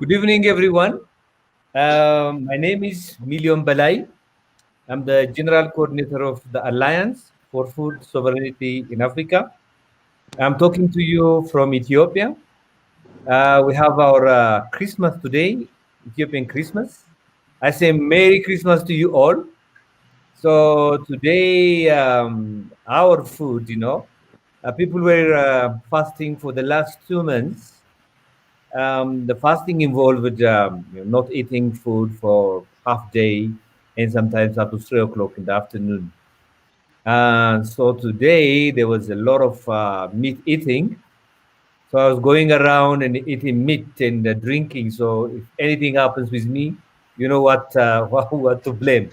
Good evening, everyone. My name is Milion Balai. I'm the General Coordinator of the Alliance for Food Sovereignty in Africa. I'm talking to you from Ethiopia. We have our Christmas today, Ethiopian Christmas. I say Merry Christmas to you all. So today, our food, people were fasting for the last 2 months. The fasting involved not eating food for half day and sometimes up to 3 o'clock in the afternoon. So today there was a lot of meat eating. So I was going around and eating meat and drinking. So if anything happens with me, you know what what to blame.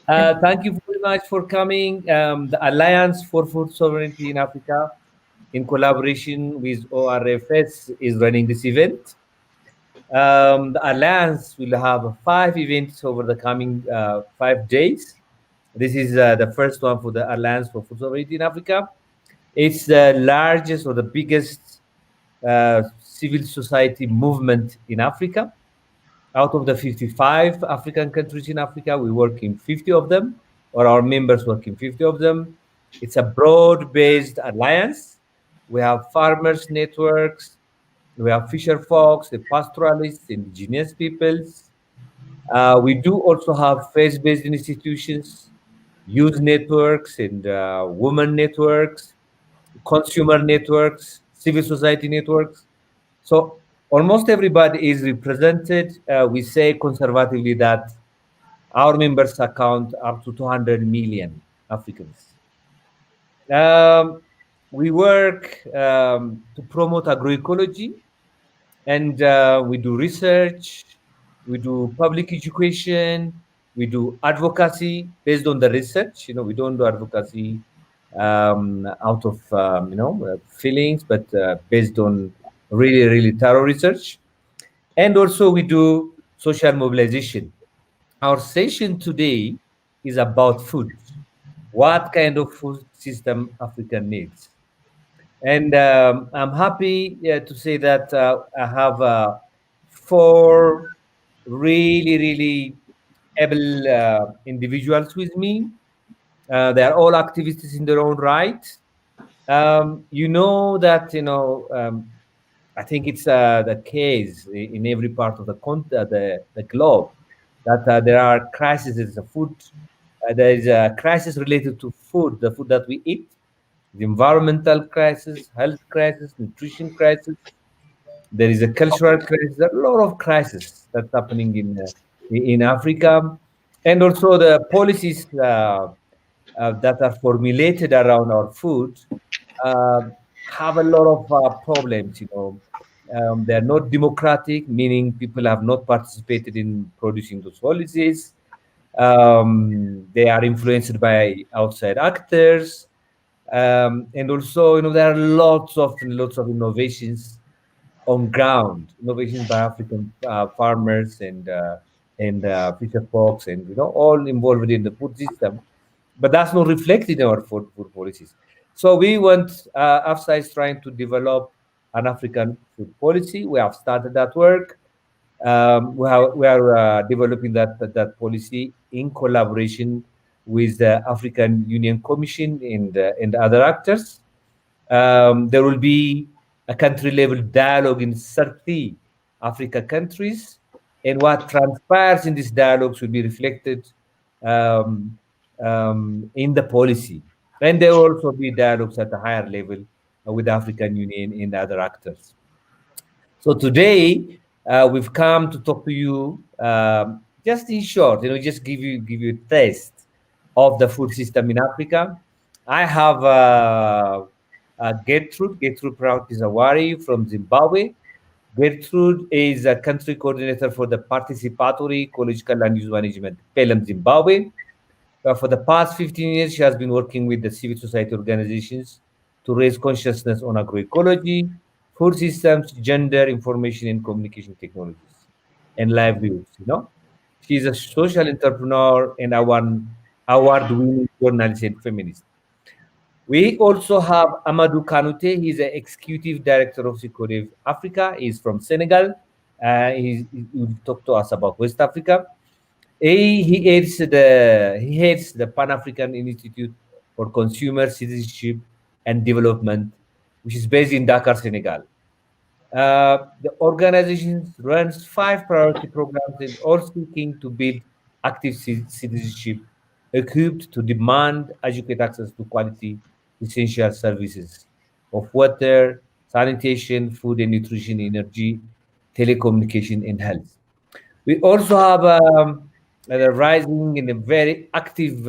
Thank you very much for coming. The Alliance for Food Sovereignty in Africa, in collaboration with ORFS, is running this event. The Alliance will have 5 events over the coming 5 days. This is the first one for the Alliance for Food Sovereignty in Africa. It's the largest or the biggest civil society movement in Africa. Out of the 55 African countries in Africa, we work in 50 of them, or our members work in 50 of them. It's a broad-based alliance. We have farmers networks, we have fisher folks, the pastoralists, indigenous peoples. We do also have faith-based institutions, youth networks, and women networks, consumer networks, civil society networks. So almost everybody is represented. We say conservatively that our members account up to 200 million Africans. Um, we work to promote agroecology, and we do research, we do public education, we do advocacy based on the research. We don't do advocacy out of feelings, but based on really, really thorough research. And also we do social mobilization. Our session today is about food. What kind of food system Africa needs? And I'm happy to say that I have four really, really able individuals with me. They are all activists in their own right. You know that, I think it's the case in every part of the globe that there are crises of food. There is a crisis related to food, the food that we eat, the environmental crisis, health crisis, nutrition crisis. There is a cultural crisis. There are a lot of crises that's happening in Africa, and also the policies that are formulated around our food uh, have a lot of problems. They are not democratic, meaning people have not participated in producing those policies. They are influenced by outside actors, and also, there are lots of innovations on ground, innovations by African farmers and fisher folks, and all involved in the food system. But that's not reflected in our food policies. So we want AFSA is trying to develop an African food policy. We have started that work. We are developing that policy in collaboration with the African Union Commission and other actors. There will be a country-level dialogue in 30 Africa countries, and what transpires in these dialogues will be reflected um, in the policy. And there will also be dialogues at a higher level with the African Union and other actors. So today we've come to talk to you, just in short, just give you a taste of the food system in Africa. I have Gertrude Proud Pizawari from Zimbabwe. Gertrude is a country coordinator for the Participatory Ecological Land Use Management, PELM Zimbabwe. For the past 15 years, she has been working with the civil society organizations to raise consciousness on agroecology, food systems, gender, information and communication technologies, and livelihoods. She's a social entrepreneur and award-winning journalist and feminist. We also have Amadou Kanute. He's the executive director of Secorev Africa. He's from Senegal. He will talk to us about West Africa. He heads the Pan African Institute for Consumer Citizenship and Development, which is based in Dakar, Senegal. The organization runs 5 priority programs and all seeking to build active citizenship equipped to demand adequate access to quality essential services of water, sanitation, food and nutrition, energy, telecommunication, and health. We also have a rising and a very active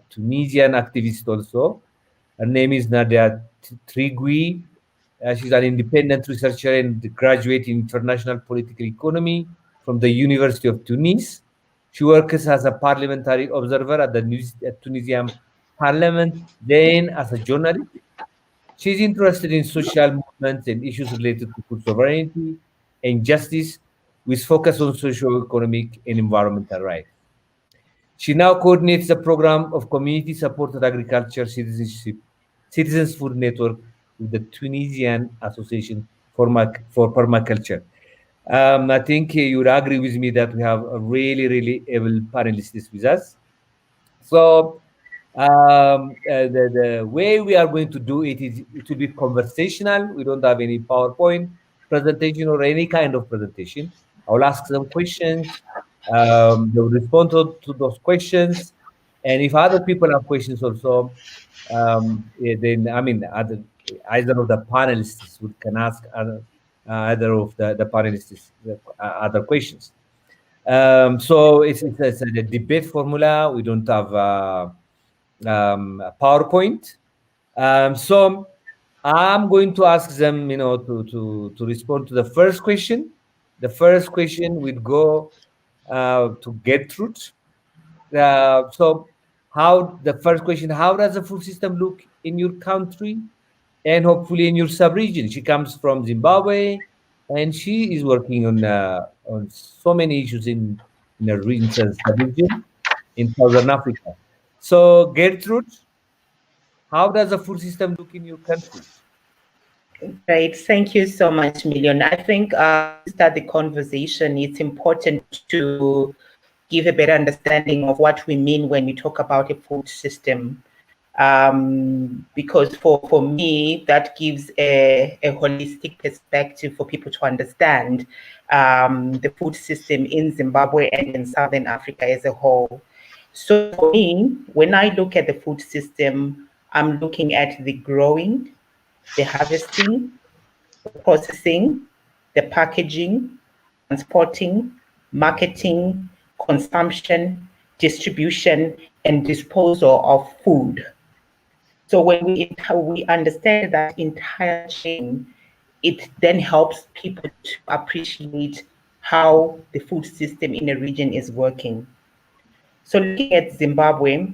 Tunisian activist also. Her name is Nadia Trigui. She's an independent researcher and graduate in international political economy from the University of Tunis. She works as a parliamentary observer at the Tunisian parliament, then as a journalist. She's interested in social movements and issues related to food sovereignty and justice, with focus on socio-economic and environmental rights. She now coordinates a program of community-supported agriculture citizenship, Citizens Food Network with the Tunisian Association for Permaculture. I think you would agree with me that we have a really, really able panelists with us. So the way we are going to do it is it will be conversational. We don't have any PowerPoint presentation or any kind of presentation. I will ask them questions. They will respond to those questions. And if other people have questions also, then I mean, either of the panelists would can ask either of the panelists other questions. So it's a debate formula. We don't have PowerPoint. So I'm going to ask them, to respond to the first question. The first question will go to Gertrude. So, the first question: how does the food system look in your country, and hopefully in your sub-region? She comes from Zimbabwe, and she is working on so many issues in the region, sub-region in Southern Africa. So, Gertrude, how does the food system look in your country? Great. Thank you so much, Million. I think to start the conversation, it's important to give a better understanding of what we mean when we talk about a food system. Because for me, that gives a holistic perspective for people to understand the food system in Zimbabwe and in Southern Africa as a whole. So for me, when I look at the food system, I'm looking at the growing, the harvesting, the processing, the packaging, transporting, marketing, consumption, distribution, and disposal of food. So when we understand that entire chain, it then helps people to appreciate how the food system in a region is working. So looking at Zimbabwe,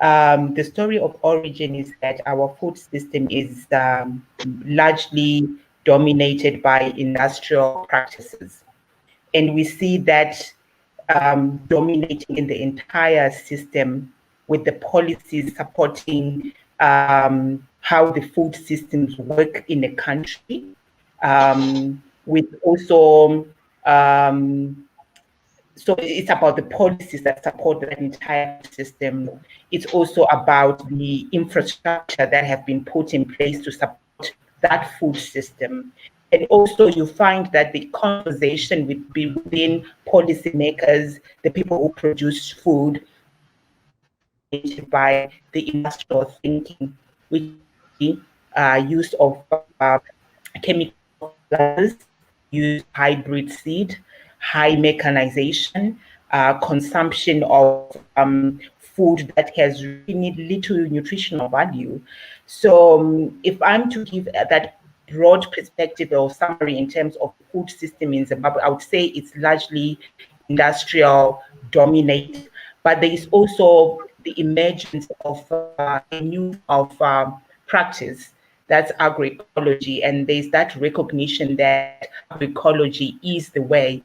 the story of origin is that our food system is largely dominated by industrial practices. And we see that dominating in the entire system, with the policies supporting how the food systems work in a country, with also so it's about the policies that support that entire system. It's also about the infrastructure that have been put in place to support that food system. And also you find that the conversation would be within policymakers, the people who produce food, by the industrial thinking, which use of chemical fertilizers, use hybrid seed, high mechanization, consumption of food that has really little nutritional value. So if I'm to give that broad perspective or summary in terms of food system in Zimbabwe, I would say it's largely industrial dominated, but there is also the emergence of a new practice, that's agroecology, and there's that recognition that agroecology is the way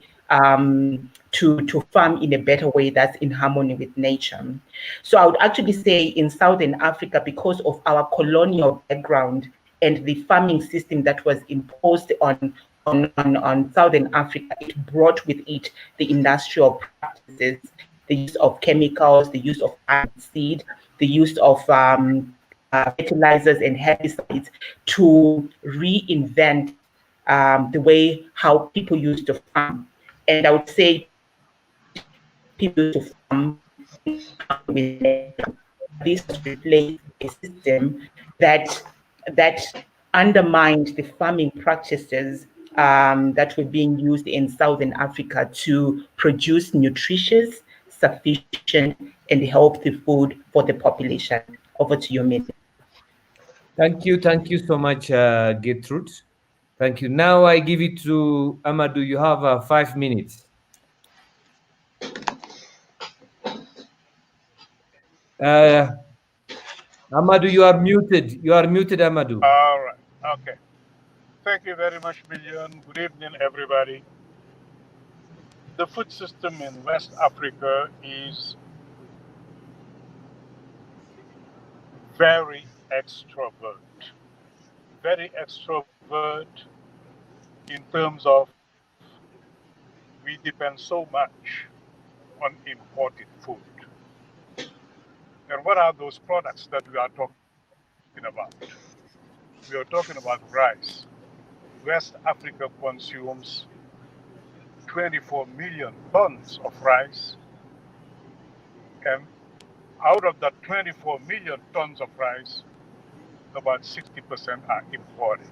to farm in a better way that's in harmony with nature. So I would actually say in Southern Africa, because of our colonial background and the farming system that was imposed on on Southern Africa, it brought with it the industrial practices, the use of chemicals, the use of seed, the use of fertilizers and herbicides to reinvent the way how people used to farm. And I would say people used to farm with this has replaced a system that undermined the farming practices that were being used in Southern Africa to produce nutritious, sufficient, and healthy food for the population. Over to you, Millie. Thank you so much, Gertrude. Thank you. Now I give it to Amadou. You have 5 minutes. Amadou, you are muted. You are muted, Amadou. All right. Okay. Thank you very much, Million. Good evening, everybody. The food system in West Africa is very extrovert. Very extrovert in terms of we depend so much on imported food. And what are those products that we are talking about? We are talking about rice. West Africa consumes 24 million tons of rice, and out of that 24 million tons of rice, about 60% are imported.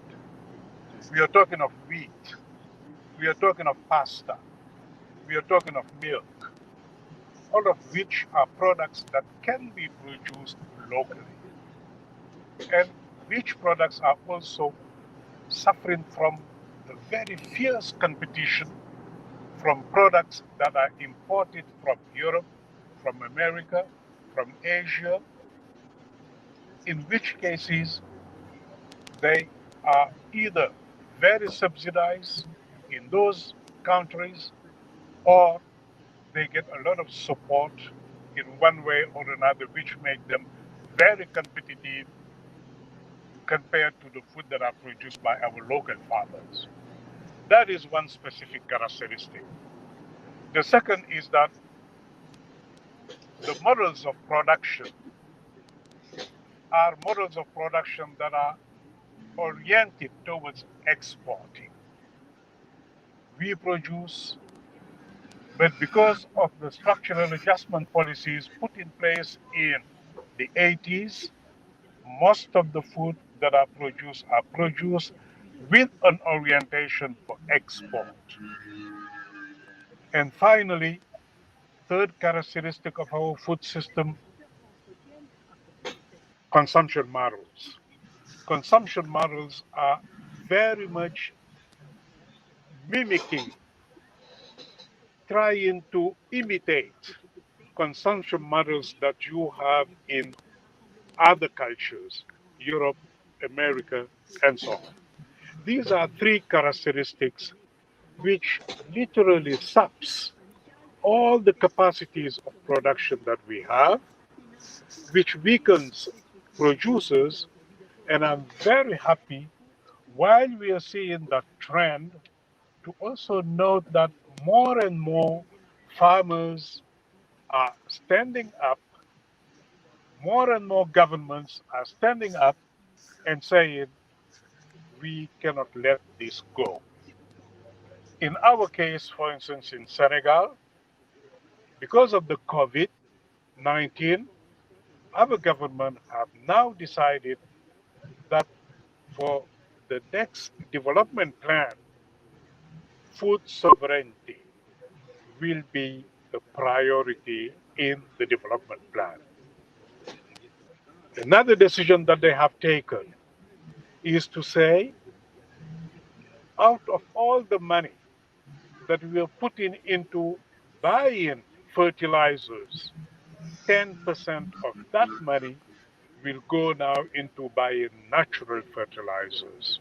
We are talking of wheat. We are talking of pasta. We are talking of milk, all of which are products that can be produced locally, and which products are also suffering from a very fierce competition from products that are imported from Europe, from America, from Asia, in which cases they are either very subsidized in those countries or they get a lot of support in one way or another, which make them very competitive compared to the food that are produced by our local farmers. That is one specific characteristic. The second is that the models of production are models of production that are oriented towards exporting. We produce, but because of the structural adjustment policies put in place in the 80s, most of the food that are produced with an orientation for export. And finally, third characteristic of our food system, consumption models. Consumption models are very much mimicking, trying to imitate consumption models that you have in other cultures, Europe, America, and so on. These are three characteristics which literally saps all the capacities of production that we have, which weakens producers. And I'm very happy while we are seeing that trend to also note that more and more farmers are standing up, more and more governments are standing up and saying, we cannot let this go. In our case, for instance, in Senegal, because of the COVID-19, our government have now decided that for the next development plan, food sovereignty will be a priority in the development plan. Another decision that they have taken is to say, out of all the money that we are putting into buying fertilizers, 10% of that money will go now into buying natural fertilizers.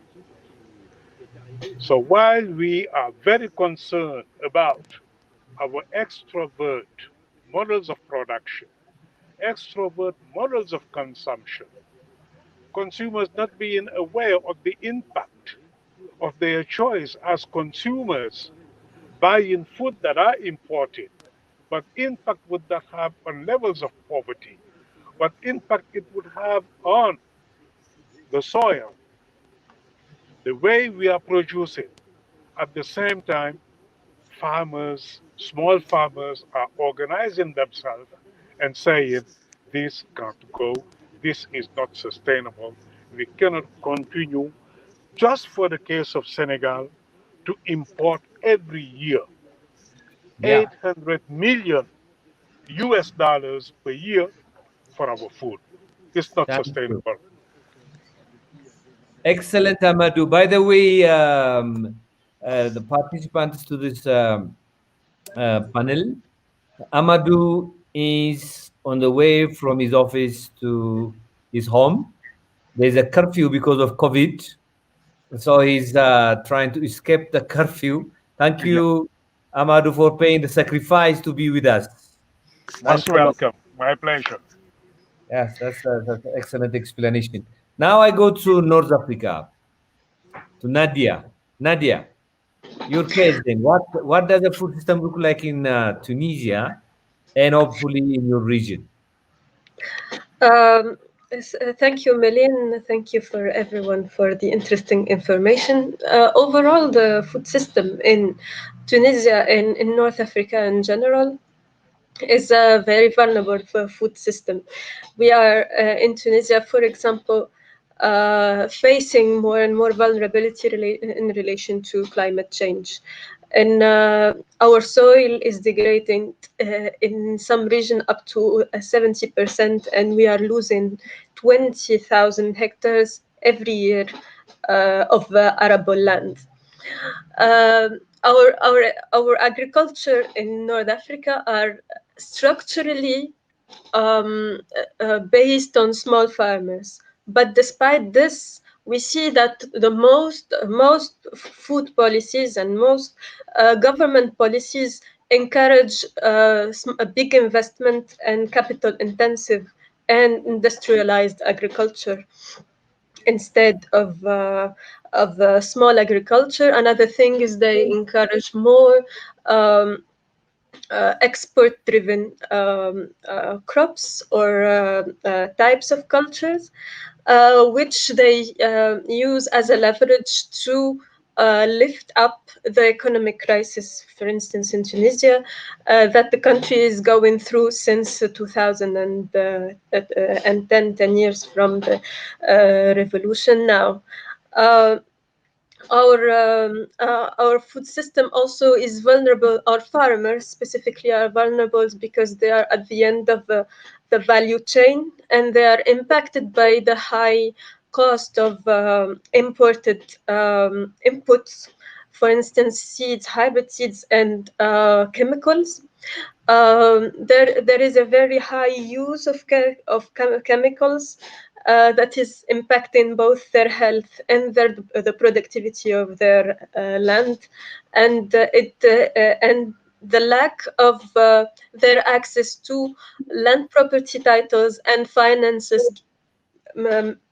So while we are very concerned about our extrovert models of production, extrovert models of consumption, consumers not being aware of the impact of their choice as consumers buying food that are imported. What impact would that have on levels of poverty? What impact it would have on the soil, the way we are producing? At the same time, farmers, small farmers are organizing themselves and saying, this got to go, this is not sustainable. We cannot continue, just for the case of Senegal, to import every year Yeah, 800 million US dollars per year for our food. It's not thank you. sustainable. Excellent, Amadou. By the way, the participants to this panel, Amadou is on the way from his office to his home. There's a curfew because of COVID, so he's trying to escape the curfew. Thank Yeah, you, Amadou, for paying the sacrifice to be with us. Thanks most a lot. welcome. My pleasure. Yes, that's an excellent explanation. Now I go to North Africa, to Nadia. Nadia, your case then. What does the food system look like in Tunisia and hopefully in your region? Thank you, Million. Thank you for everyone for the interesting information. Overall, the food system in Tunisia and in North Africa in general is a very vulnerable food system. We are in Tunisia, for example, facing more and more vulnerability in relation to climate change. And our soil is degrading in some region up to 70%, and we are losing 20,000 hectares every year of arable land. Our agriculture in North Africa are structurally based on small farmers. But despite this, we see that the most food policies and most government policies encourage a big investment and capital intensive and industrialized agriculture instead of small agriculture. Another thing is they encourage more export-driven crops or types of cultures, which they use as a leverage to lift up the economic crisis, for instance, in Tunisia, that the country is going through since 2010, 10 years from the revolution now. Our food system also is vulnerable. Our farmers specifically are vulnerable because they are at the end of the value chain, and they are impacted by the high cost of imported inputs, for instance, seeds, hybrid seeds, and chemicals. There is a very high use of chemicals that is impacting both their health and the productivity of their land, and and the lack of their access to land property titles and finances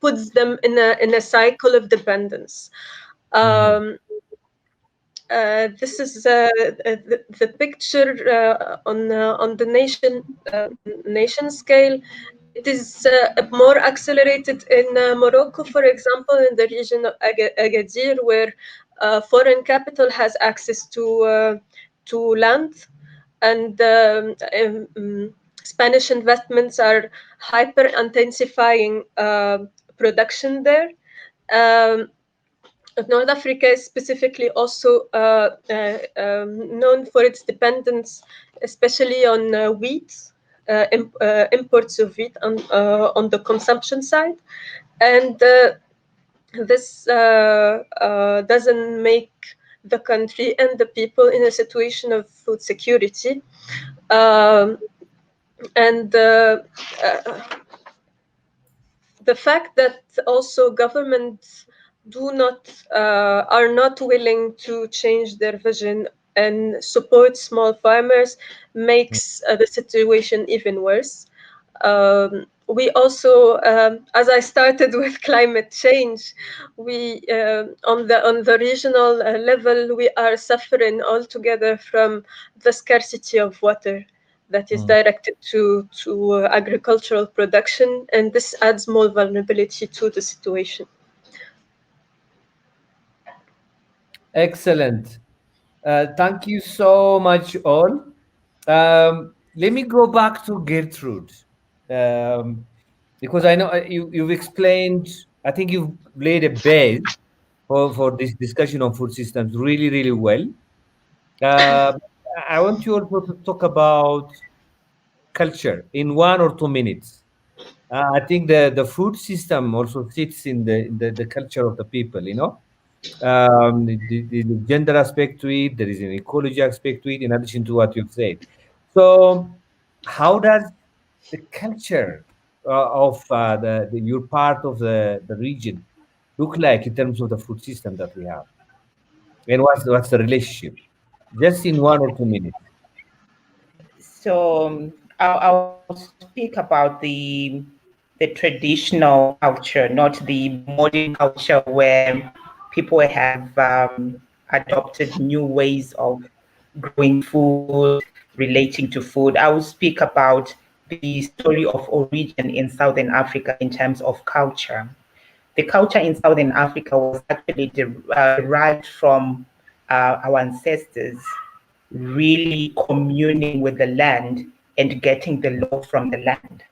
puts them in a cycle of dependence. This is the picture on the nation scale. It is more accelerated in Morocco, for example, in the region of Agadir, where foreign capital has access to land, and Spanish investments are hyper intensifying production there. North Africa is specifically also known for its dependence, especially on wheat, imports of wheat on the consumption side. And this doesn't make the country and the people in a situation of food security. And the fact that also governments are not willing to change their vision and support small farmers makes the situation even worse. We also, as I started with climate change, we on the regional level, we are suffering altogether from the scarcity of water that is directed to agricultural production, and this adds more vulnerability to the situation. Excellent. Thank you so much, all. Let me go back to Gertrude, because I know you've explained, I think you've laid a base for this discussion on food systems really, really well. I want you also to talk about culture in 1 or 2 minutes. I think the food system also sits in the culture of the people, you know. The gender aspect to it, there is an ecology aspect to it, in addition to what you've said. So, how does the culture of your part of the region look like in terms of the food system that we have? And what's the relationship? Just in 1 or 2 minutes. So I'll speak about the traditional culture, not the modern culture where people have adopted new ways of growing food, relating to food. I will speak about the story of origin in Southern Africa in terms of culture. The culture in Southern Africa was actually derived from our ancestors really communing with the land and getting the law from the land.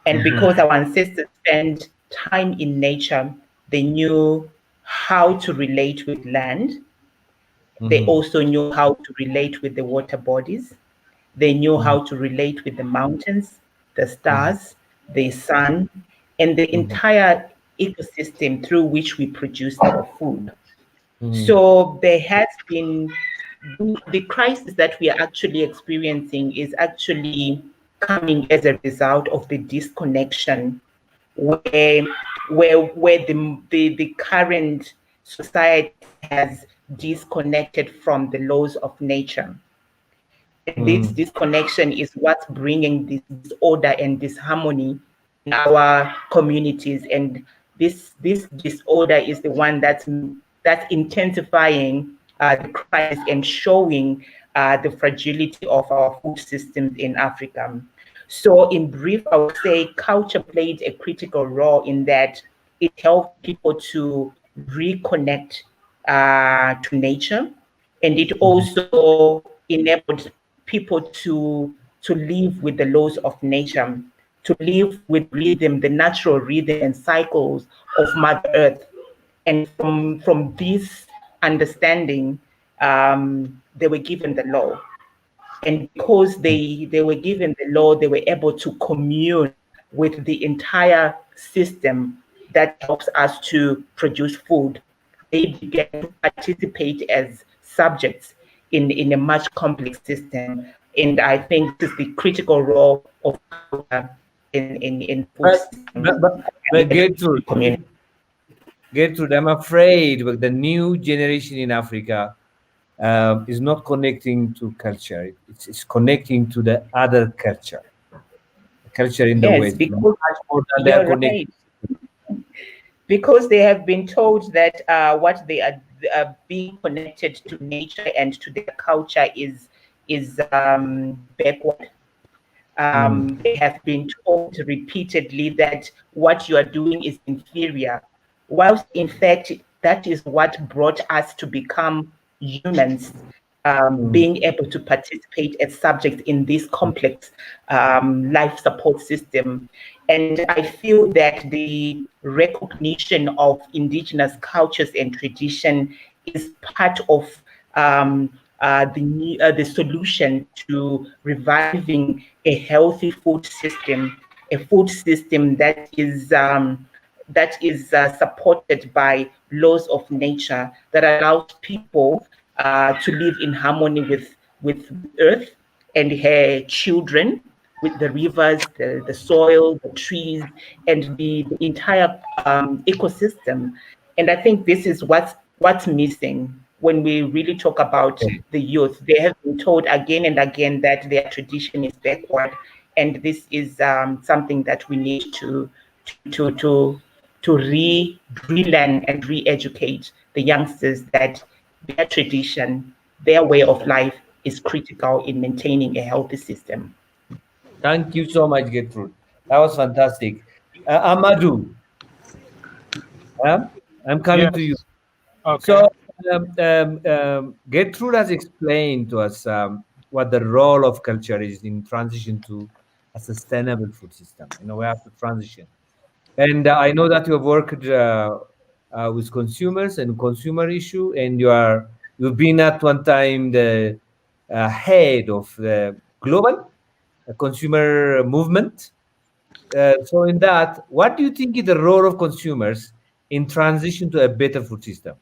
And because our ancestors spent time in nature, they knew how to relate with land. They also knew how to relate with the water bodies. They knew how to relate with the mountains, the stars, the sun, and the entire ecosystem through which we produce our food. So there has been the crisis that we are actually experiencing is actually coming as a result of the disconnection where the current society has disconnected from the laws of nature. This disconnection is what's bringing this disorder and disharmony in our communities, and this disorder is the one that's intensifying the crisis and showing the fragility of our food systems in Africa. So in brief, I would say culture played a critical role in that it helped people to reconnect to nature, and it also enabled people to live with the laws of nature, to live with rhythm, the natural rhythm and cycles of Mother Earth. And from this understanding, they were given the law. And because they were given the law, they were able to commune with the entire system that helps us to produce food. They began to participate as subjects in a much complex system. And I think this is the critical role of in food system. But Gertrude, I'm afraid the new generation in Africa is not connecting to culture. It's connecting to the other culture, culture in the West. Because you're right. Because they have been told that what they are being connected to nature and to their culture is backward. They have been told repeatedly that what you are doing is inferior, whilst in fact that is what brought us to become humans, being able to participate as subjects in this complex life support system. And I feel that the recognition of indigenous cultures and tradition is part of the solution to reviving a healthy food system, a food system that is supported by laws of nature, that allows people to live in harmony with Earth and her children, with the rivers, the soil, the trees, and the entire ecosystem. And I think this is what's missing when we really talk about the youth. They have been told again and again that their tradition is backward, And this is something that we need to relearn and re-educate the youngsters that their tradition, their way of life is critical in maintaining a healthy system. Thank you so much, Gertrude. That was fantastic. Amadou, I'm coming to you. Yes. Okay. So, Gertrude has explained to us what the role of culture is in transition to a sustainable food system. We have to transition. And I know that you have worked with consumers and consumer issue, and you've been at one time the head of the global consumer movement. So, in that, what do you think is the role of consumers in transition to a better food system?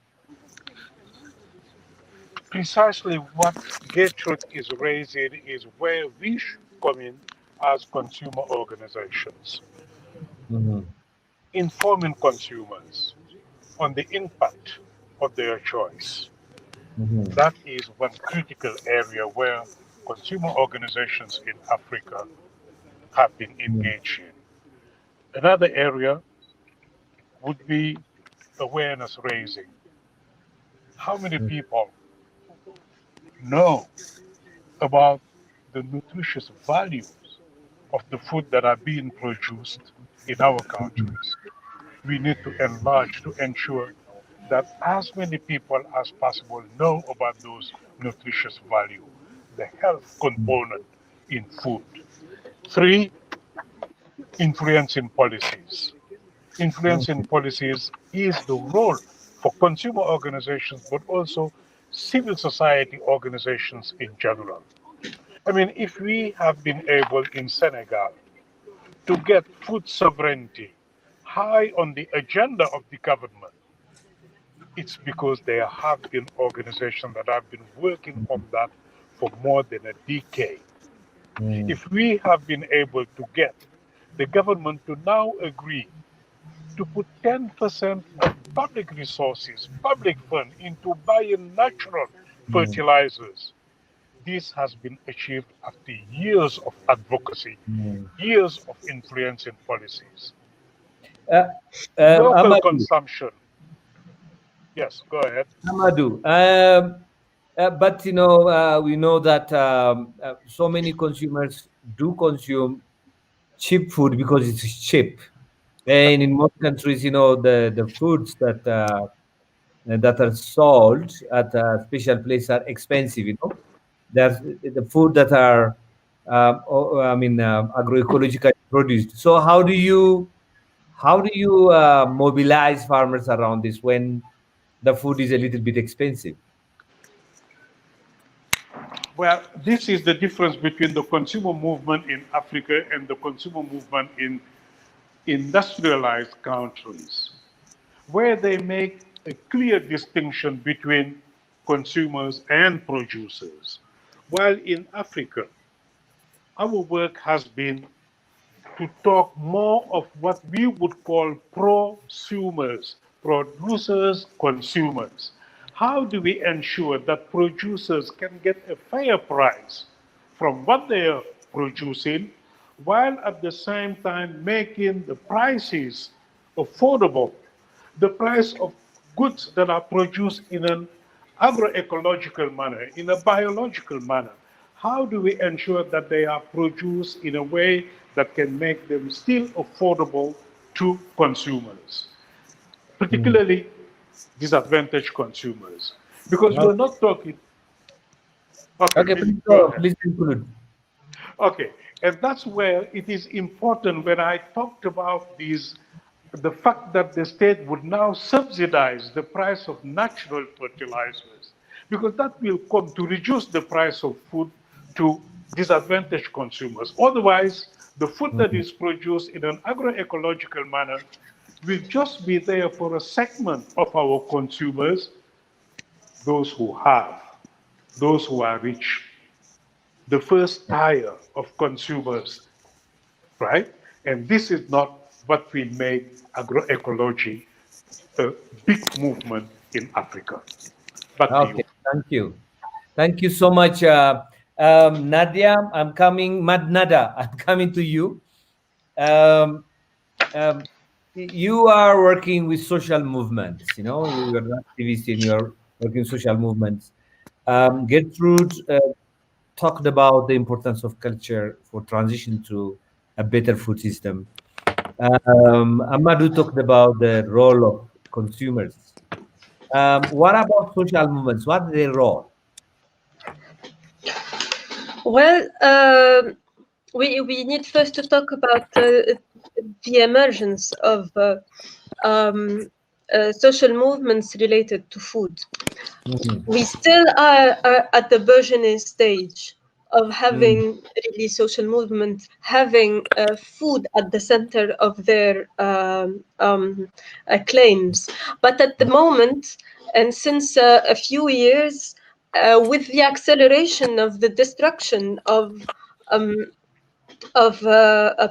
Precisely what Gertrude is raising is where we should come in as consumer organizations, Mhm. informing consumers on the impact of their choice. Mhm. That is one critical area where consumer organizations in Africa have been engaged in. Another area would be awareness raising. How many people know about the nutritious values of the food that are being produced in our countries? We need to enlarge to ensure that as many people as possible know about those nutritious value, the health component in food. Three, influencing policies. Influencing policies is the role for consumer organizations, but also civil society organizations in general. I mean, if we have been able in Senegal to get food sovereignty high on the agenda of the government, it's because there have been organizations that have been working on that for more than a decade. Mm. If we have been able to get the government to now agree to put 10% of public resources, public fund, into buying natural Mm. fertilizers, this has been achieved after years of advocacy, Mm. years of influencing policies. Uh, Local Amadou, consumption. Yes, go ahead. Amadou. But we know that so many consumers do consume cheap food because it's cheap, and in most countries, the foods that are sold at a special place are expensive. There's the food that are, agroecological produced. So how do you mobilize farmers around this when the food is a little bit expensive? Well, this is the difference between the consumer movement in Africa and the consumer movement in industrialized countries, where they make a clear distinction between consumers and producers. While in Africa, our work has been to talk more of what we would call prosumers, producers, consumers. How do we ensure that producers can get a fair price from what they are producing, while at the same time making the prices affordable? The price of goods that are produced in an agroecological manner, in a biological manner. How do we ensure that they are produced in a way that can make them still affordable to consumers, Mm. particularly disadvantaged consumers? Because we're Okay, not talking, okay, okay, please go go. ahead. Please conclude. Okay, and that's where it is important when I talked about these, the fact that the state would now subsidize the price of natural fertilizers, because that will come to reduce the price of food to disadvantaged consumers. Otherwise, the food that Mm. is produced in an agroecological manner will just be there for a segment of our consumers, those who have, those who are rich, the first tier of consumers, right? And this is not what will make agroecology a big movement in Africa. Back to you. Okay, thank you. Thank you so much, Nadia, I'm coming. Madnada, I'm coming to you. Um, um, you are working with social movements. You know, you're an activist and you're working social movements. Gertrude talked about the importance of culture for transition to a better food system. Amadou talked about the role of consumers. What about social movements? What is their role? Well, we need first to talk about the emergence of social movements related to food. Mhm. We still are at the burgeoning stage of having really social movements having food at the center of their claims. But at the moment, and since a few years, with the acceleration of the destruction um,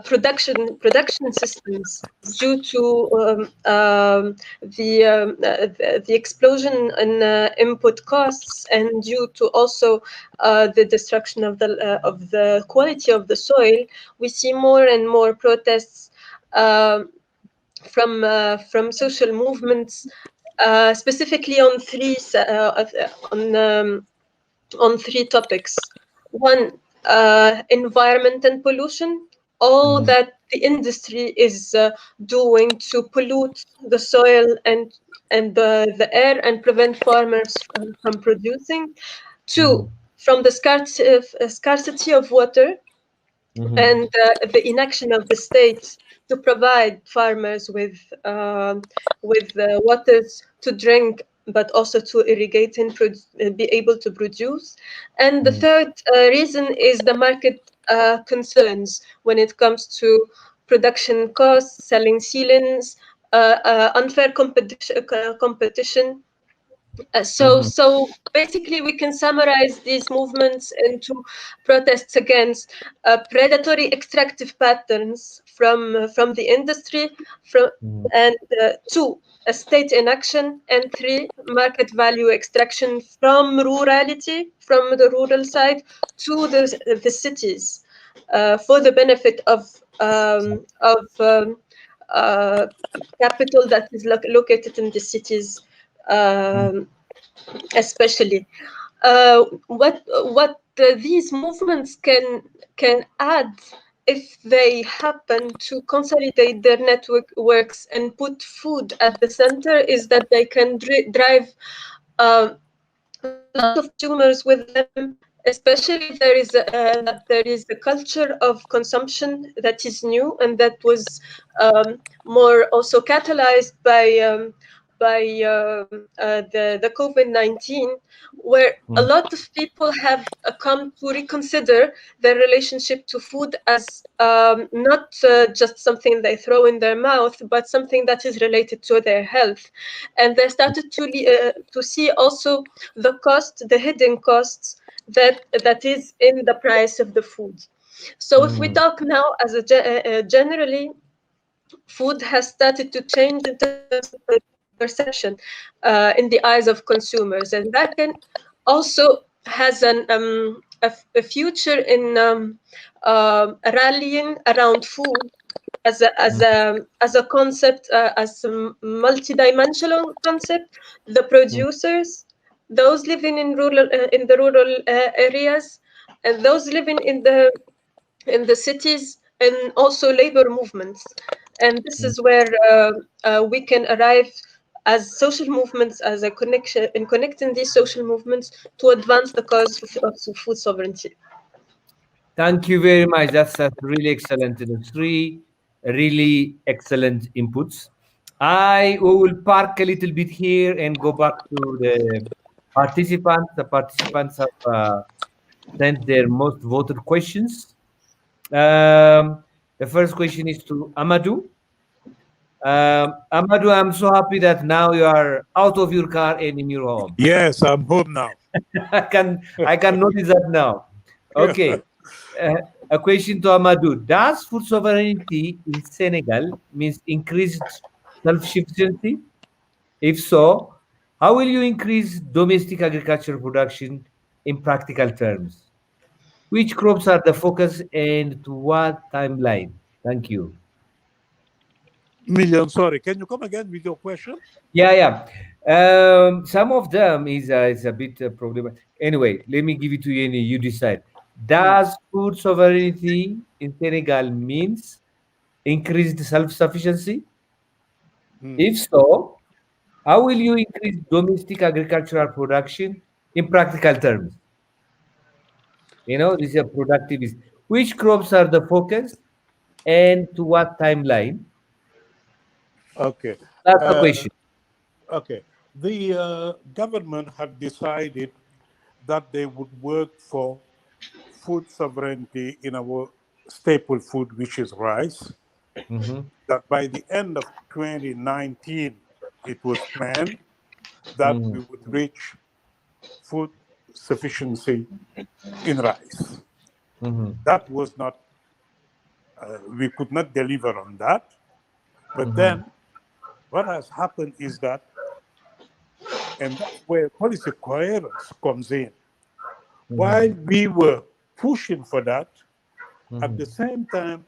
production systems due to the explosion in input costs, and due to also the destruction of the quality of the soil, we see more and more protests from social movements, specifically on three topics. One, environment and pollution, all Mhm. that the industry is doing to pollute the soil and the air and prevent farmers from producing. Two, Mhm. from the scarcity of water Mhm. and the inaction of the state to provide farmers with waters to drink, but also to irrigate and be able to produce. And the Mhm. third reason is the market concerns when it comes to production costs, selling ceilings, unfair competition. Mhm. So basically, we can summarize these movements into protests against predatory extractive patterns from the industry, from Mhm. and two, a state inaction, and three, market value extraction from rurality, from the rural side to the cities, for the benefit of uh, capital that is located in the cities. Um, Especially what these movements can add, if they happen to consolidate their networks and put food at the center, is that they can drive um, a lot of consumers with them, especially that there is a culture of consumption that is new and that was more also catalyzed by the COVID-19, where a Mhm. lot of people have come to reconsider their relationship to food as not just something they throw in their mouth, but something that is related to their health. And they started to see also the cost, the hidden costs that is in the price of the food. So if we Mhm. talk now as generally, food has started to change in terms of perception in the eyes of consumers, and that can also has a future in rallying around food as a concept, as a multidimensional concept. The Mhm. producers, those living in the rural areas, and those living in the cities, and also labor movements. And this is where we can arrive as social movements, as a connection, in connecting these social movements to advance the cause of food sovereignty. Thank you very much. That's really excellent. Three really excellent inputs. I will park a little bit here and go back to the participants. The participants have sent their most voted questions. The first question is to Amadou. Amadou, I'm so happy that now you are out of your car and in your home. Yes, I'm home now. I can notice that now. Okay. Uh, a question to Amadou. Does food sovereignty in Senegal means increased self-sufficiency? If so, how will you increase domestic agriculture production in practical terms? Which crops are the focus and to what timeline? Thank you. Million, sorry. Can you come again with your question? Yeah, yeah. Some of them is a bit problem. Anyway, let me give it to you and you decide. Does food sovereignty in Senegal means increased self-sufficiency? If so, how will you increase domestic agricultural production in practical terms? You know, this is a productive. Which crops are the focus and to what timeline? Okay. That's the question. Okay. The government had decided that they would work for food sovereignty in our staple food, which is rice. Mhm. That by the end of 2019, it was planned that we would reach food sufficiency in rice. Mhm. That was not, we could not deliver on that. But Mhm. then what has happened is that, and that's where policy coherence comes in. While we were pushing for that, at the same time,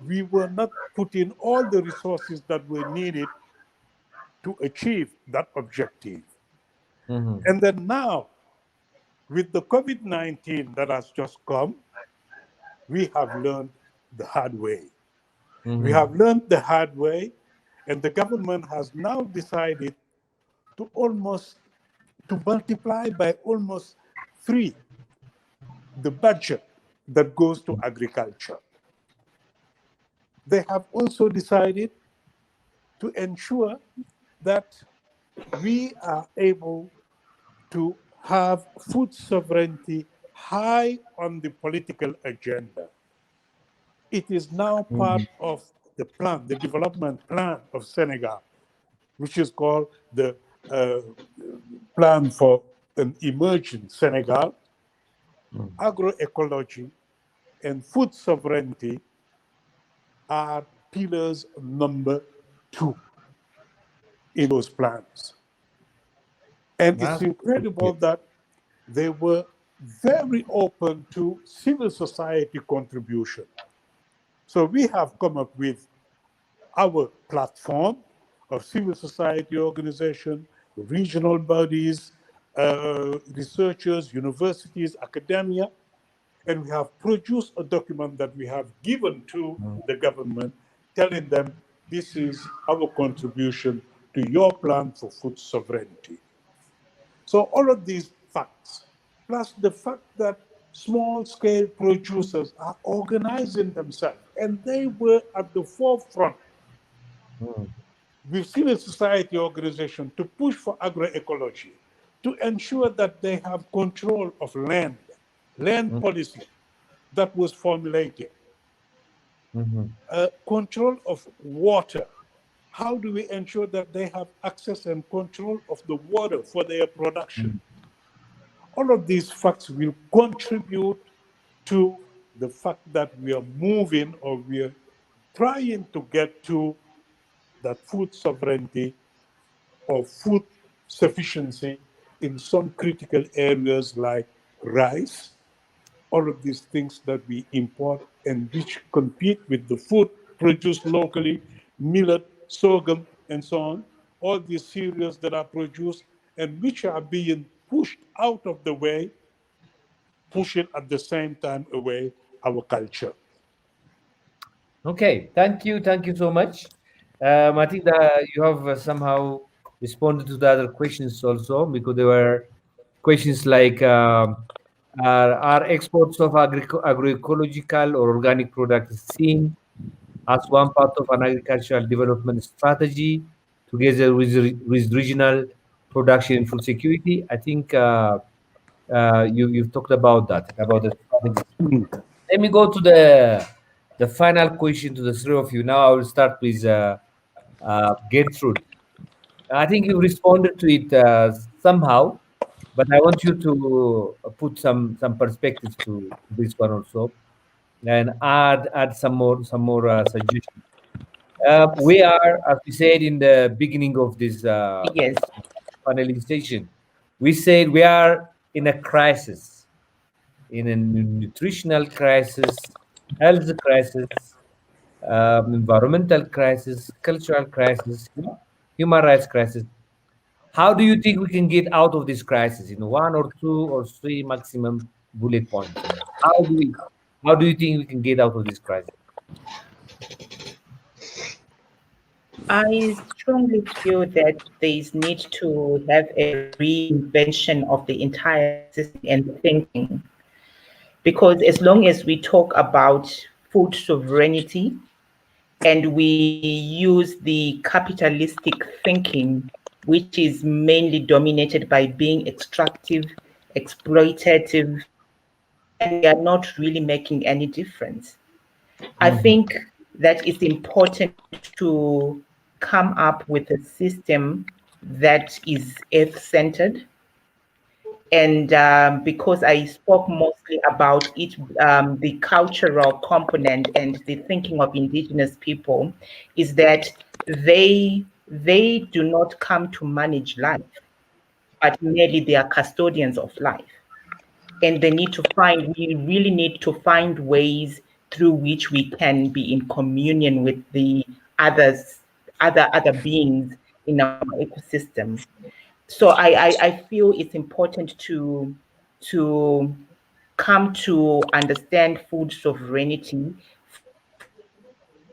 we were not putting all the resources that were needed to achieve that objective. Mhm. And then now, with the COVID-19 that has just come, we have learned the hard way. We have learned the hard way, and the government has now decided to multiply by almost 3 the budget that goes to agriculture. They have also decided to ensure that we are able to have food sovereignty high on the political agenda. It is now part of the plan, the development plan of Senegal, which is called the Plan for an Emerging Senegal. Agroecology and food sovereignty are pillars number 2 in those plans. And it's incredible that they were very open to civil society contribution. So we have come up with our platform of civil society organization, regional bodies, researchers, universities, academia, and we have produced a document that we have given to the government, telling them this is our contribution to your plan for food sovereignty. So all of these facts, plus the fact that small-scale producers are organizing themselves, and they were at the forefront with civil society organization to push for agroecology, to ensure that they have control of land policy that was formulated, control of water. How do we ensure that they have access and control of the water for their production? All of these facts will contribute to the fact that we are moving, or we are trying to get to that food sovereignty or food sufficiency in some critical areas like rice, all of these things that we import and which compete with the food produced locally, millet, sorghum, and so on, all these cereals that are produced and which are being pushed out of the way, pushing at the same time away our culture. Okay, thank you so much. I think that you have somehow responded to the other questions also, because there were questions like are exports of agroecological or organic products seen as one part of an agricultural development strategy together with regional production and food security? I think you've talked about that, about the strategies. Let me go to the final question to the three of you. Now I will start with Gertrude. I think you responded to it somehow, but I want you to put some perspectives to this one also, and add some more suggestions. We are, as we said in the beginning of this Yes. panelization, we said we are in a crisis. in a nutritional crisis, health crisis, environmental crisis, cultural crisis, human rights crisis. How do you think we can get out of this crisis? One or two or three maximum bullet points. How do you think we can get out of this crisis? I strongly feel that there is need to have a reinvention of the entire system and thinking. Because as long as we talk about food sovereignty and we use the capitalistic thinking, which is mainly dominated by being extractive, exploitative, and we are not really making any difference. I think that it's important to come up with a system that is earth-centered. And because I spoke mostly about it, the cultural component and the thinking of indigenous people is that they do not come to manage life, but merely they are custodians of life. And they need to we really need to find ways through which we can be in communion with the other beings in our ecosystem. So I feel it's important to come to understand food sovereignty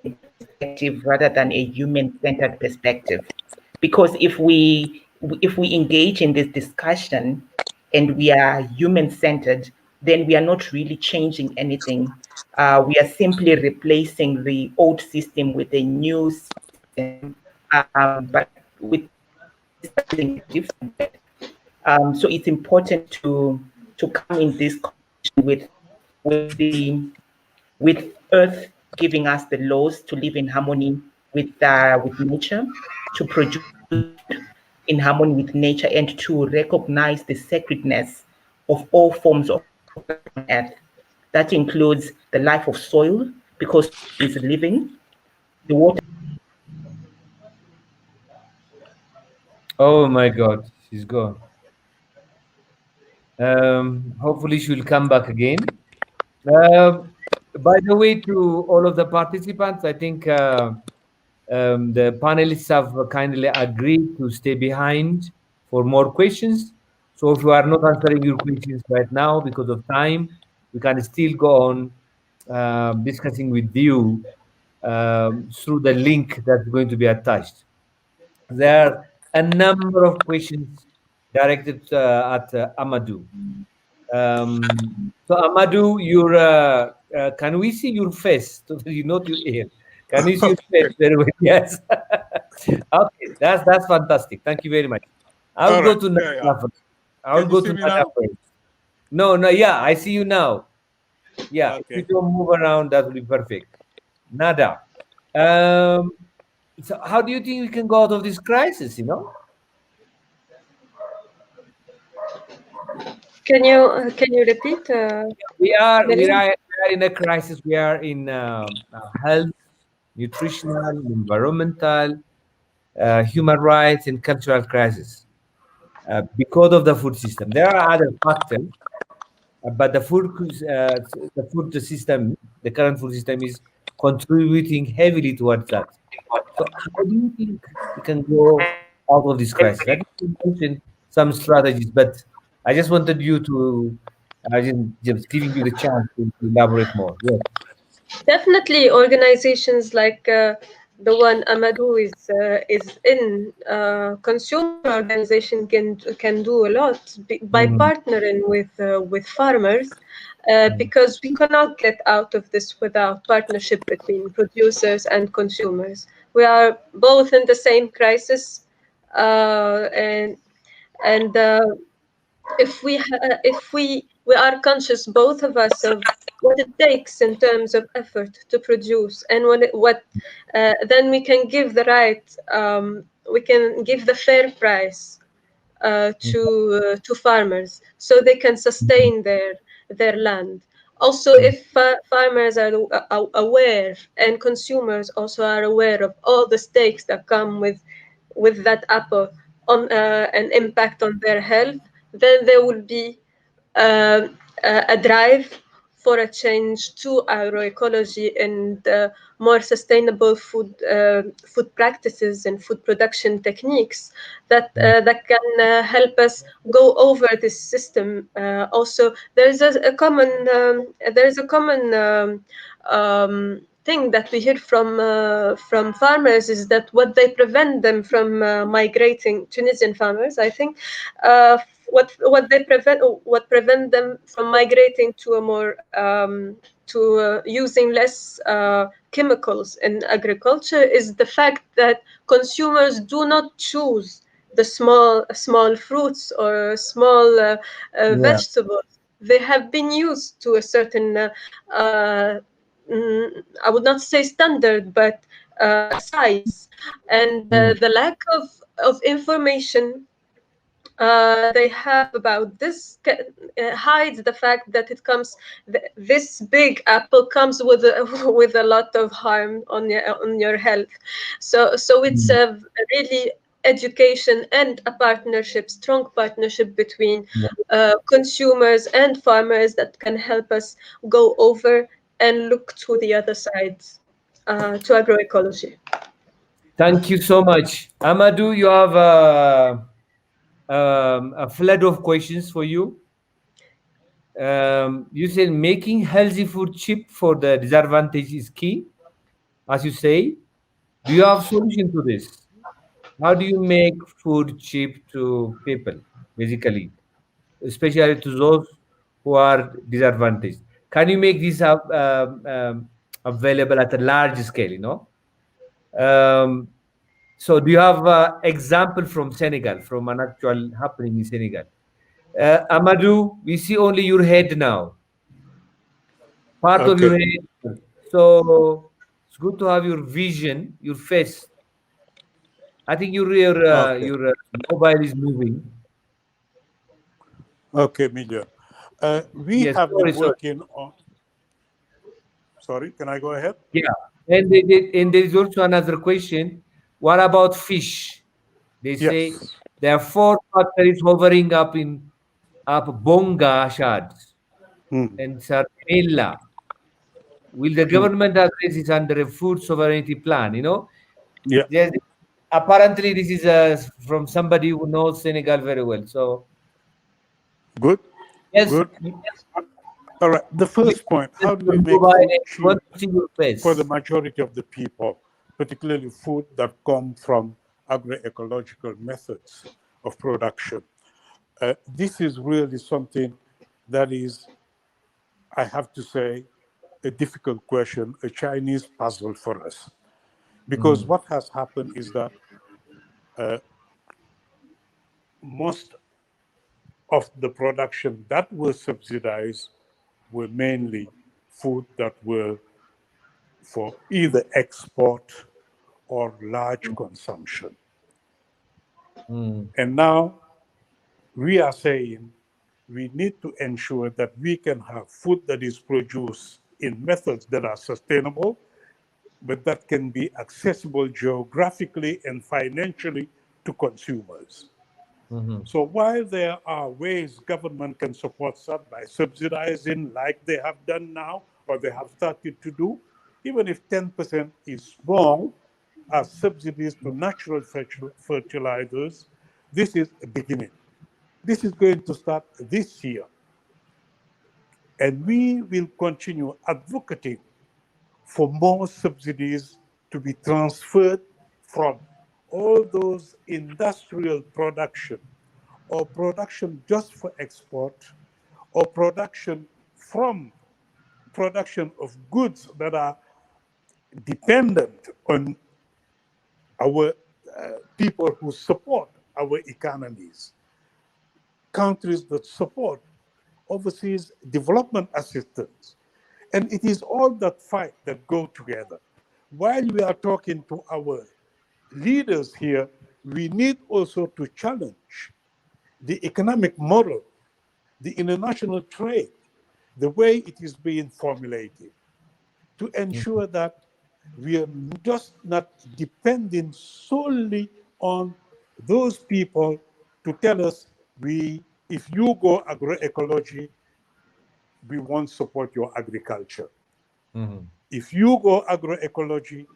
perspective rather than a human-centered perspective. Because if we engage in this discussion and we are human-centered, then we are not really changing anything. We are simply replacing the old system with a new system, but with something different. So it's important to come in this conversation with Earth giving us the laws to live in harmony with nature, to produce in harmony with nature, and to recognize the sacredness of all forms of life on Earth. That includes the life of soil, because it's living, the water. Oh my God, she's gone. Hopefully she'll come back again. By the way, to all of the participants, I think the panelists have kindly agreed to stay behind for more questions. So if you are not answering your questions right now because of time, we can still go on discussing with you through the link that's going to be attached. There are a number of questions directed at Amadou. So Amadou, can we see your face? So that you not your ear. Can you see your face very well? Yes. Okay, that's fantastic. Thank you very much. I will All go right. to Yeah, yeah. Nada. I will Can you go see to me Nada now? first. No, no, yeah, I see you now. Yeah, if you Okay. don't move around, that will be perfect. Nada. Um, so how do you think we can go out of this crisis? Can you repeat? We are we Miriam? are, we are in a crisis. We are in health, nutritional, environmental, human rights, and cultural crisis because of the food system. There are other factors, but the food system, the current food system, is contributing heavily towards that. So, how do you think we can go out of this crisis? I think you mentioned some strategies, but I just wanted you to, just giving you the chance to elaborate more. Yes. Definitely, organizations like the one Amadou is in, consumer organization can do a lot by Mm, partnering with farmers, mm, because we cannot get out of this without partnership between producers and consumers. We are both in the same crisis, and if we are conscious, both of us, of what it takes in terms of effort to produce, and what then we can give the we can give the fair price to farmers, so they can sustain their land. Also, if farmers are aware, and consumers also are aware of all the stakes that come with that apple on an impact on their health, then there will be a drive for a change to agroecology and more sustainable food practices and food production techniques that can help us go over this system. Also, there is a common thing that we hear from farmers is that what they prevent them from migrating, Tunisian farmers, I think, what prevent them from migrating to a more using less chemicals in agriculture is the fact that consumers do not choose the small fruits or small vegetables. They have been used to a certain I would not say standard, but size, and the lack of information they have about this hides the fact that it comes. This big apple comes with with a lot of harm on your health. So it's a really education and a partnership, strong partnership between consumers and farmers that can help us go over and look to the other sides, to agroecology. Thank you so much. Amadou, you have a flood of questions for you. You said making healthy food cheap for the disadvantage is key, as you say. Do you have solution to this? How do you make food cheap to people, basically, especially to those who are disadvantaged? Can you make this available at a large scale? So do you have an example from Senegal, from an actual happening in Senegal? Amadou, we see only your head now, part of your Okay. head. So it's good to have your vision, your face. I think Okay. your mobile is moving. Okay, Million. We Yes, have been sorry. working on. Sorry, can I go ahead? Yeah, and there is also another question. What about fish? They say Yes. there are 4 factories hovering up Bonga Shards Mm. and Sardinella. Will the Mm. government address this under a food sovereignty plan? Yeah. There's, apparently this is from somebody who knows Senegal very well. So Good. yes, Good. All right. The first point: yes, how do your we make mobile, food I cheap want to see your for the face. majority of the people, particularly food that come from agroecological methods of production? This is really something that is, I have to say, a difficult question, a Chinese puzzle for us. Because what has happened is that most of the production that was subsidized were mainly food that were for either export or large consumption. And now we are saying we need to ensure that we can have food that is produced in methods that are sustainable, but that can be accessible geographically and financially to consumers. So while there are ways government can support that by subsidizing like they have done now or they have started to do, even if 10% is small as subsidies to natural fertilizers, this is a beginning. This is going to start this year. And we will continue advocating for more subsidies to be transferred from all those industrial production or production just for export or production from production of goods that are dependent on our people who support our economies, countries that support overseas development assistance. And it is all that fight that go together. While we are talking to our leaders here, we need also to challenge the economic model, the international trade, the way it is being formulated, to ensure that we are just not depending solely on those people to tell us if you go agroecology, we won't support your agriculture. Mhm. If you go agroecology,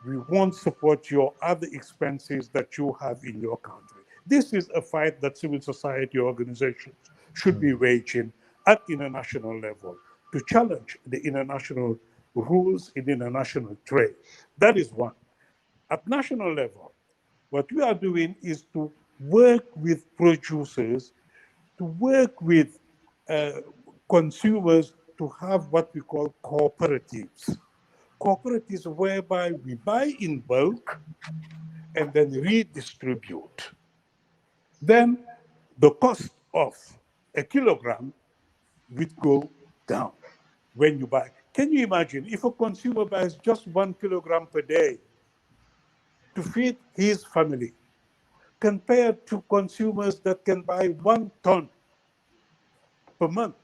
we won't support your other expenses that you have in your country. This is a fight that civil society organizations should be waging at international level to challenge the international rules in international trade. That is one. At national level, what we are doing is to work with producers, to work with consumers to have what we call cooperatives. Cooperatives whereby we buy in bulk and then redistribute. Then the cost of a kilogram would go down when you buy. Can you imagine if a consumer buys just 1 kilogram per day to feed his family, compared to consumers that can buy 1 ton per month?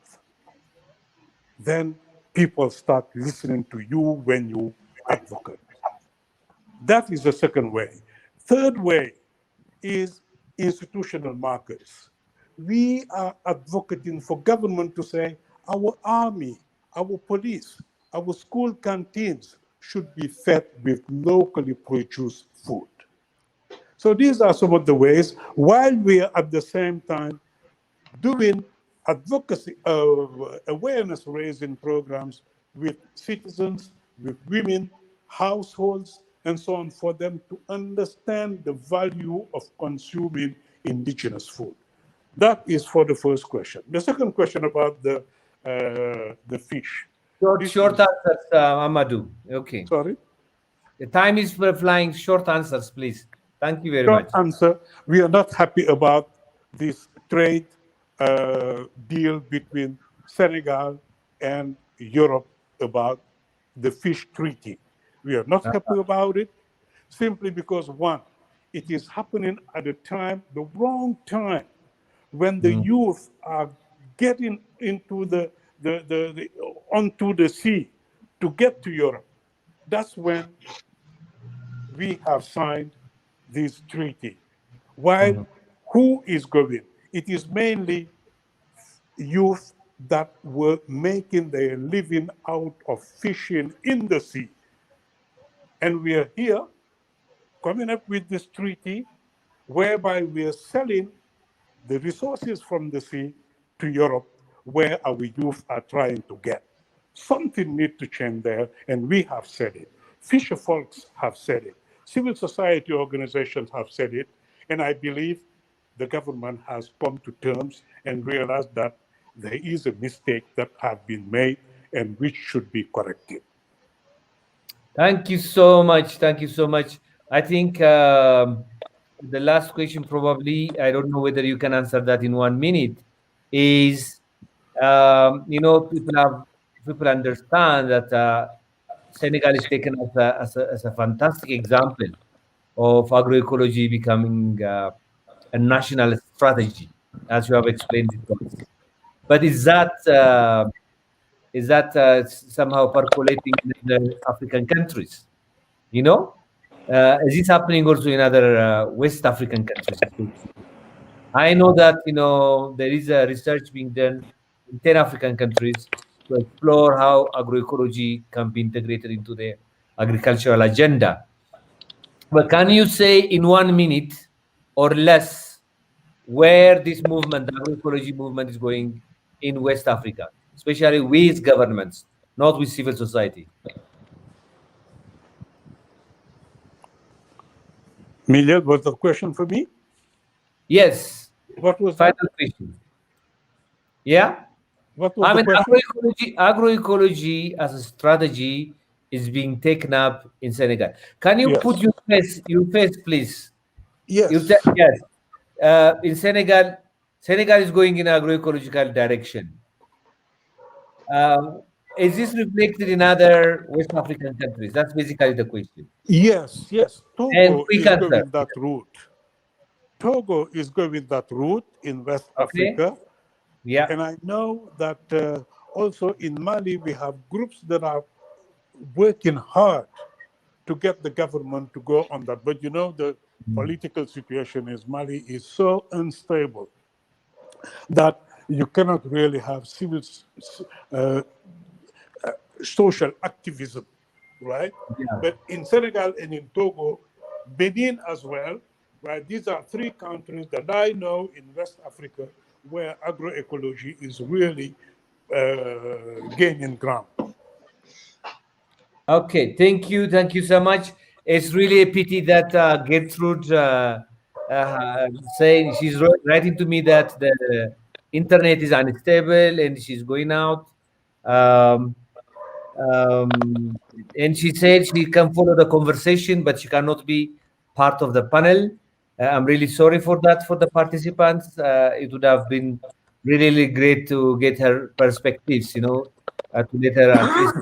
Then people start listening to you when you advocate. That is the second way. Third way is institutional markets. We are advocating for government to say our army, our police, our school canteens should be fed with locally produced food. So these are some of the ways, while we are at the same time doing advocacy, awareness raising programs with citizens, with women, households, and so on, for them to understand the value of consuming indigenous food. That is for the first question. The second question about the fish. Short answers, Amadou. Okay. Sorry? The time is flying. Short answers, please. Thank you very Short much. answer, we are not happy about this trade deal between Senegal and Europe about the fish treaty. We are not happy about it simply because, one, it is happening at a time, the wrong time, when the youth are getting into onto the sea to get to Europe. That's when we have signed this treaty. While who is going? It is mainly youth that were making their living out of fishing in the sea. And we are here coming up with this treaty whereby we are selling the resources from the sea to Europe, where our youth are trying to get. Something needs to change there, and we have said it. Fisher folks have said it. Civil society organizations have said it, and I believe the government has come to terms and realized that there is a mistake that has been made and which should be corrected. Thank you so much. Thank you so much. I think the last question, probably, I don't know whether you can answer that in 1 minute, is people understand that Senegal is taken as a fantastic example of agroecology becoming a national strategy, as you have explained it to us. But is that somehow percolating in the African countries? Is this happening also in other West African countries? I know that there is a research being done in 10 African countries to explore how agroecology can be integrated into the agricultural agenda. But can you say in 1 minute or less where this movement, the agroecology movement, is going in West Africa, especially with governments, not with civil society? Milian, was the question for me? Yes. What was Final that? question. Yeah? What was the question? Agroecology as a strategy is being taken up in Senegal. Can you Yes. put your face, please? Yes. Yes. In Senegal is going in agroecological direction. Is this reflected in other West African countries? That's basically the question. Yes. And Togo quick is answer. going that route. Togo is going that route in West Africa. Yeah. And I know that also in Mali, we have groups that are working hard to get the government to go on that. But the political situation in Mali is so unstable that you cannot really have civil uh, social activism, right? Yeah. But in Senegal and in Togo, Benin as well, right? These are three countries that I know in West Africa where agroecology is really gaining ground. Okay, thank you so much. It's really a pity that Gertrude saying she's writing to me that the internet is unstable and she's going out. Um, and she said she can follow the conversation, but she cannot be part of the panel. I'm really sorry for that for the participants. It would have been really, really great to get her perspectives, to let her at least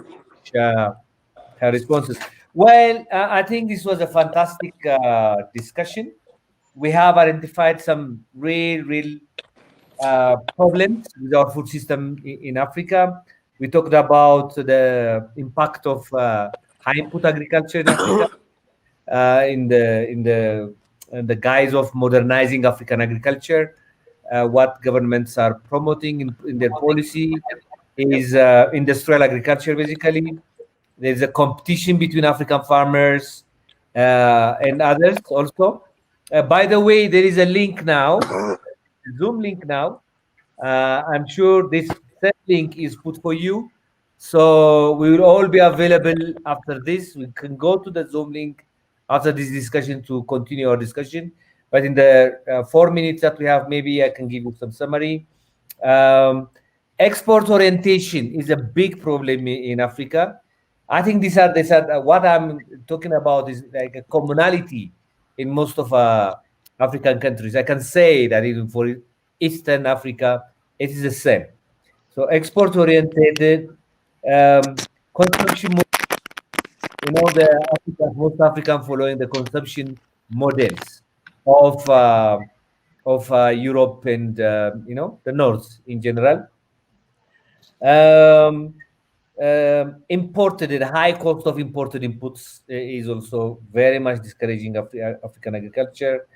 her responses. Well, I think this was a fantastic discussion. We have identified some real problems with our food system in Africa. We talked about the impact of high input agriculture in Africa in the guise of modernizing African agriculture. What governments are promoting in their policy is industrial agriculture, basically. There's a competition between African farmers and others also. By the way, there is a link now, Zoom link now. I'm sure this same link is put for you. So we will all be available after this. We can go to the Zoom link after this discussion to continue our discussion. But in the 4 minutes that we have, maybe I can give you some summary. Export orientation is a big problem in Africa. I think these are what I'm talking about is like a commonality in most of African countries. I can say that even for Eastern Africa, it is the same. So export oriented consumption. Most African following the consumption models of Europe and the North in general. Imported the high cost of imported inputs is also very much discouraging African agriculture.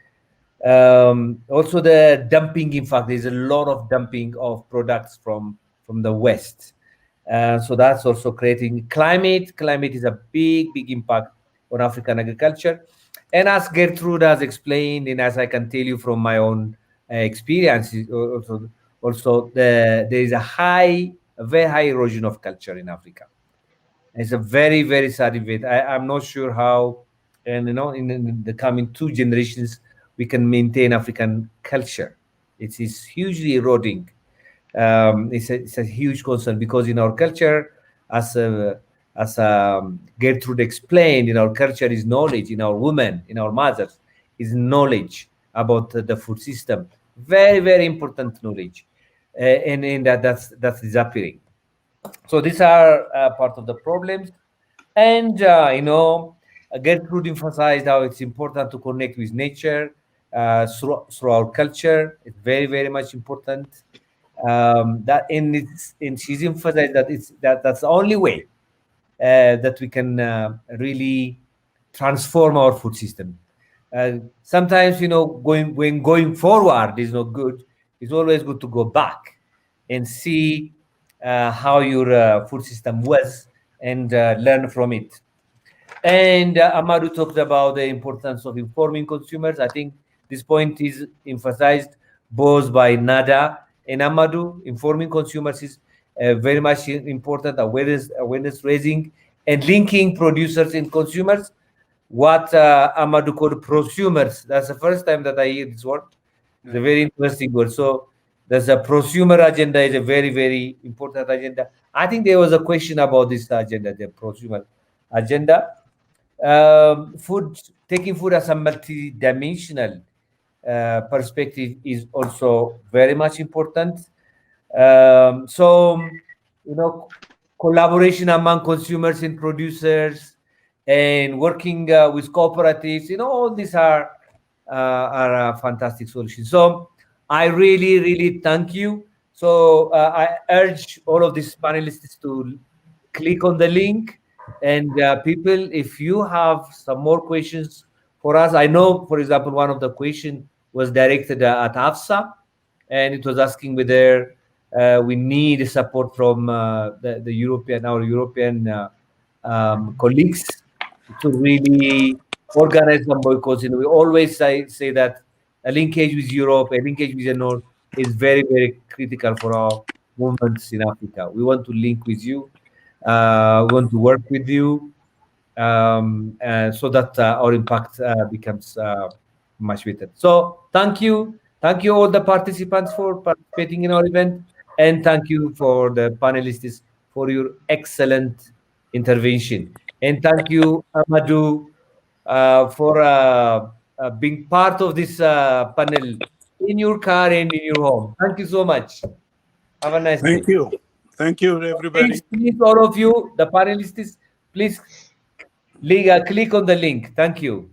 Also, the dumping. In fact, there's a lot of dumping of products from the West. So that's also creating climate. Climate is a big impact on African agriculture. And as Gertrude has explained, and as I can tell you from my own experience, also there is a very high erosion of culture in Africa. It's a very sad event. I'm not sure how, and in the coming 2 generations, we can maintain African culture. It is hugely eroding. It's a huge concern because in our culture, as Gertrude explained, in our culture is knowledge. In our women, in our mothers, is knowledge about the food system. Very important knowledge, and that's disappearing. So these are part of the problems, and Gertrude emphasized how it's important to connect with nature through our culture. It's very much important. And she's emphasized that that's the only way that we can really transform our food system. Sometimes going forward is not good. It's always good to go back and see how your food system was and learn from it. And Amadou talked about the importance of informing consumers. I think this point is emphasized both by Nada and Amadou. Informing consumers is very much important. Awareness raising and linking producers and consumers. What Amadou called prosumers. That's the first time that I hear this word. It's a very interesting word. So there's a prosumer agenda is a very important agenda. I think there was a question about this agenda, the prosumer agenda. Taking food as a multi-dimensional perspective is also very much important. So collaboration among consumers and producers and working with cooperatives, all these are a fantastic solution. So I really thank you. So I urge all of these panelists to click on the link. And people, if you have some more questions for us, I know, for example, one of the questions was directed at Hafsa, and it was asking whether We need support from our European colleagues to really organize some boycotts. We always say that a linkage with Europe, a linkage with the North is very, very critical for our movements in Africa. We want to link with you. We want to work with you so that our impact becomes much better. So thank you all the participants for participating in our event, and thank you for the panelists for your excellent intervention, and thank you Amadou for being part of this panel in your car and in your home. Thank you so much. Have a nice day. Thank you everybody. Please all of you, the panelists, please click on the link. Thank you.